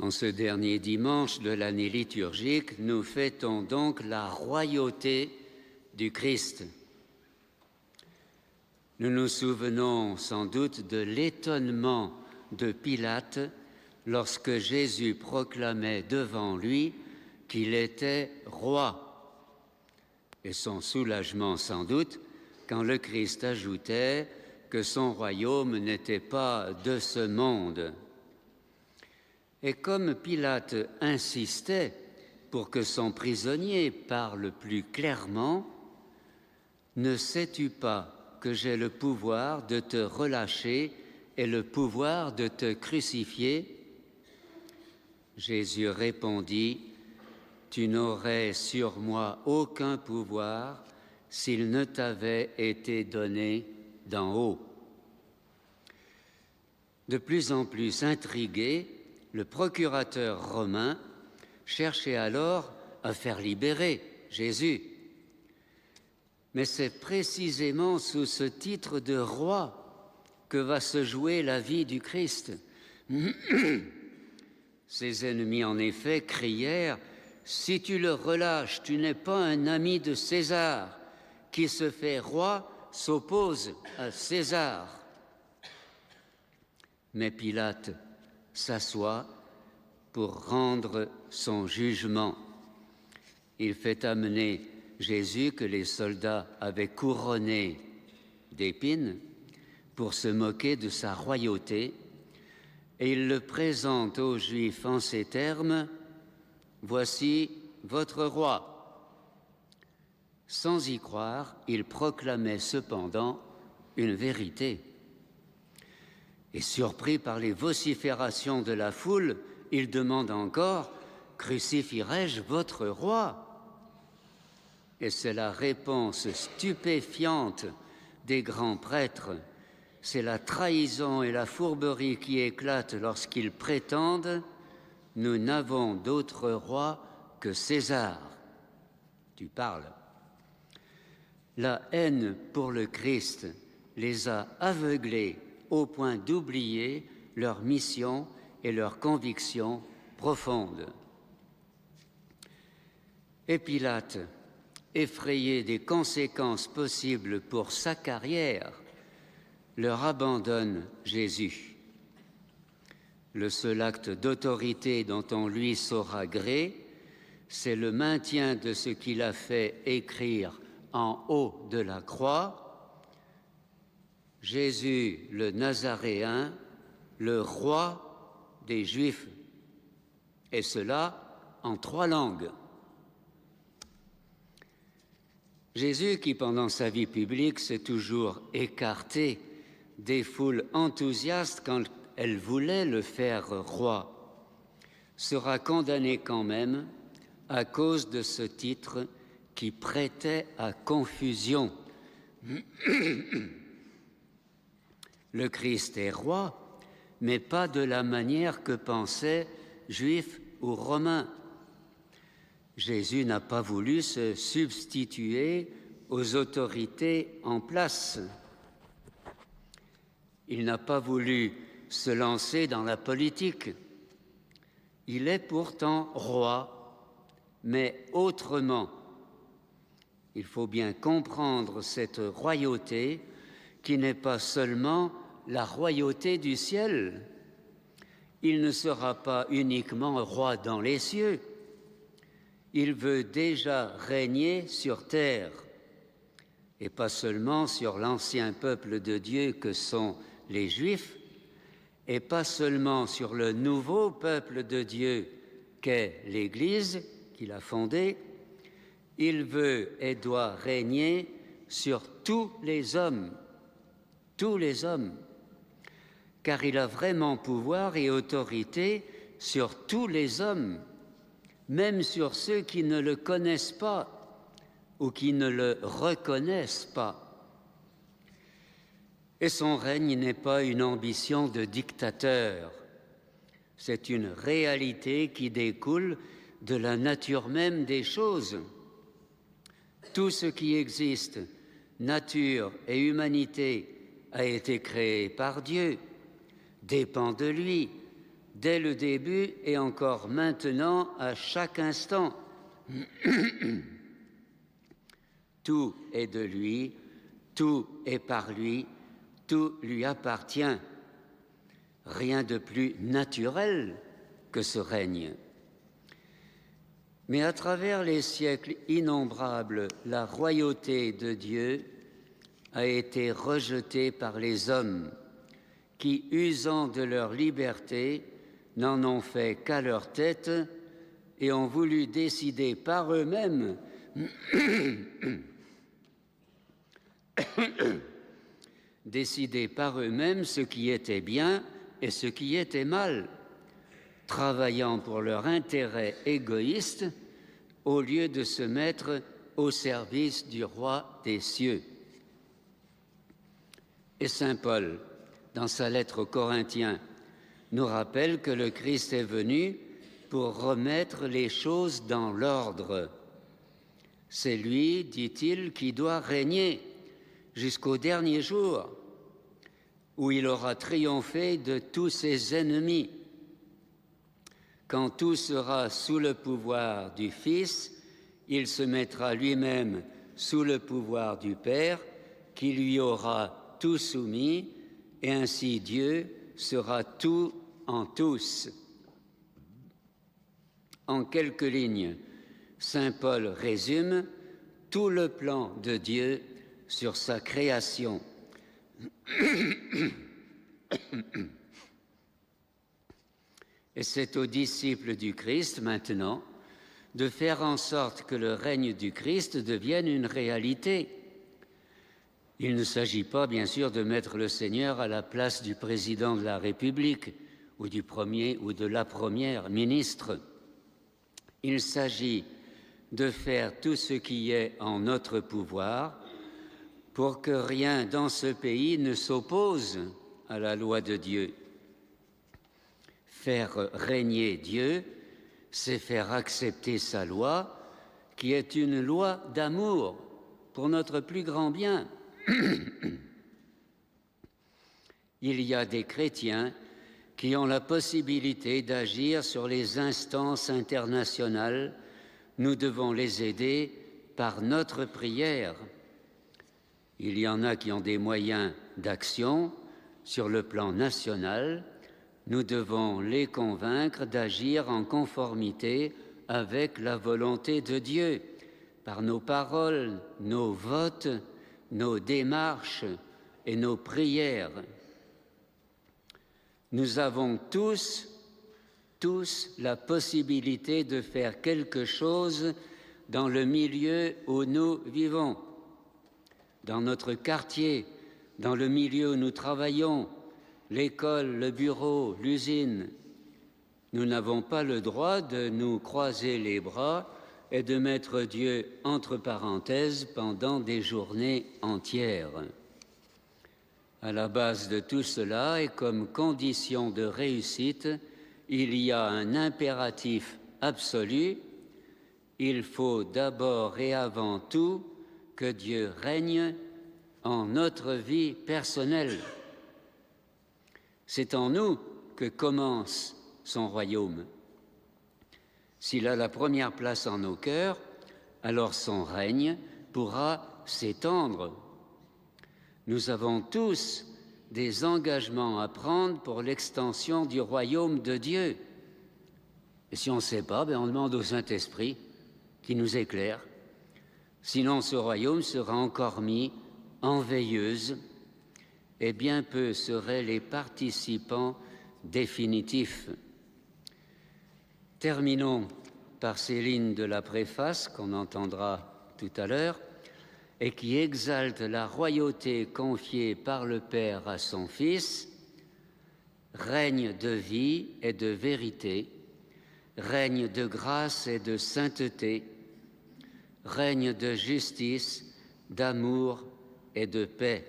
En ce dernier dimanche de l'année liturgique, nous fêtons donc la royauté du Christ. Nous nous souvenons sans doute de l'étonnement de Pilate lorsque Jésus proclamait devant lui qu'il était roi, et son soulagement sans doute quand le Christ ajoutait que son royaume n'était pas de ce monde. Et comme Pilate insistait pour que son prisonnier parle plus clairement, « Ne sais-tu pas que j'ai le pouvoir de te relâcher et le pouvoir de te crucifier ?» Jésus répondit, « Tu n'aurais sur moi aucun pouvoir s'il ne t'avait été donné d'en haut. » De plus en plus intrigué, le procurateur romain cherchait alors à faire libérer Jésus. Mais c'est précisément sous ce titre de roi que va se jouer la vie du Christ. Ses ennemis, en effet, crièrent « Si tu le relâches, tu n'es pas un ami de César. Qui se fait roi s'oppose à César. » Mais Pilate s'assoit pour rendre son jugement. Il fait amener Jésus que les soldats avaient couronné d'épines pour se moquer de sa royauté, et il le présente aux Juifs en ces termes, « Voici votre roi ». Sans y croire, il proclamait cependant une vérité. Et surpris par les vociférations de la foule, il demande encore « Crucifierai-je votre roi ?» Et c'est la réponse stupéfiante des grands prêtres, c'est la trahison et la fourberie qui éclatent lorsqu'ils prétendent « Nous n'avons d'autre roi que César ». Tu parles. La haine pour le Christ les a aveuglés au point d'oublier leur mission et leurs convictions profondes. Et Pilate, effrayé des conséquences possibles pour sa carrière, leur abandonne Jésus. Le seul acte d'autorité dont on lui saura gré, c'est le maintien de ce qu'il a fait écrire en haut de la croix, Jésus le Nazaréen, le roi des Juifs, et cela en 3 langues. Jésus, qui pendant sa vie publique s'est toujours écarté des foules enthousiastes quand elles voulaient le faire roi, sera condamné quand même à cause de ce titre qui prêtait à confusion. Le Christ est roi, mais pas de la manière que pensaient Juifs ou Romains. Jésus n'a pas voulu se substituer aux autorités en place. Il n'a pas voulu se lancer dans la politique. Il est pourtant roi, mais autrement. Il faut bien comprendre cette royauté qui n'est pas seulement la royauté du ciel. Il ne sera pas uniquement roi dans les cieux. Il veut déjà régner sur terre, et pas seulement sur l'ancien peuple de Dieu que sont les Juifs, et pas seulement sur le nouveau peuple de Dieu qu'est l'Église qu'il a fondée. Il veut et doit régner sur tous les hommes, car il a vraiment pouvoir et autorité sur tous les hommes, même sur ceux qui ne le connaissent pas ou qui ne le reconnaissent pas. Et son règne n'est pas une ambition de dictateur, c'est une réalité qui découle de la nature même des choses. Tout ce qui existe, nature et humanité, a été créé par Dieu, dépend de lui, dès le début et encore maintenant à chaque instant. Tout est de lui, tout est par lui, tout lui appartient. Rien de plus naturel que ce règne. Mais à travers les siècles innombrables, la royauté de Dieu a été rejetée par les hommes qui, usant de leur liberté, n'en ont fait qu'à leur tête et ont voulu décider par eux-mêmes ce qui était bien et ce qui était mal, travaillant pour leur intérêt égoïste au lieu de se mettre au service du roi des cieux. Et saint Paul, dans sa lettre aux Corinthiens, nous rappelle que le Christ est venu pour remettre les choses dans l'ordre. C'est lui, dit-il, qui doit régner jusqu'au dernier jour, où il aura triomphé de tous ses ennemis. Quand tout sera sous le pouvoir du Fils, il se mettra lui-même sous le pouvoir du Père, qui lui aura tout soumis, et ainsi Dieu sera tout en tous. En quelques lignes, saint Paul résume tout le plan de Dieu sur sa création. Et c'est aux disciples du Christ maintenant de faire en sorte que le règne du Christ devienne une réalité. Il ne s'agit pas, bien sûr, de mettre le Seigneur à la place du président de la République ou du premier ou de la première ministre. Il s'agit de faire tout ce qui est en notre pouvoir pour que rien dans ce pays ne s'oppose à la loi de Dieu. Faire régner Dieu, c'est faire accepter sa loi, qui est une loi d'amour pour notre plus grand bien. Il y a des chrétiens qui ont la possibilité d'agir sur les instances internationales. Nous devons les aider par notre prière. Il y en a qui ont des moyens d'action sur le plan national. Nous devons les convaincre d'agir en conformité avec la volonté de Dieu, par nos paroles, nos votes, nos démarches et nos prières. Nous avons tous la possibilité de faire quelque chose dans le milieu où nous vivons, dans notre quartier, dans le milieu où nous travaillons, l'école, le bureau, l'usine. Nous n'avons pas le droit de nous croiser les bras et de mettre Dieu entre parenthèses pendant des journées entières. À la base de tout cela et comme condition de réussite, il y a un impératif absolu. Il faut d'abord et avant tout que Dieu règne en notre vie personnelle. C'est en nous que commence son royaume. S'il a la première place en nos cœurs, alors son règne pourra s'étendre. Nous avons tous des engagements à prendre pour l'extension du royaume de Dieu. Et si on ne sait pas, on demande au Saint-Esprit qui nous éclaire. Sinon, ce royaume sera encore mis en veilleuse, et bien peu seraient les participants définitifs. Terminons par ces lignes de la préface qu'on entendra tout à l'heure et qui exalte la royauté confiée par le Père à son Fils, règne de vie et de vérité, règne de grâce et de sainteté, règne de justice, d'amour et de paix.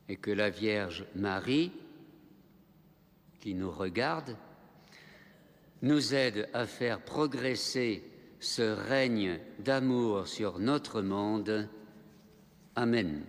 Et que la Vierge Marie, qui nous regarde, nous aide à faire progresser ce règne d'amour sur notre monde. Amen.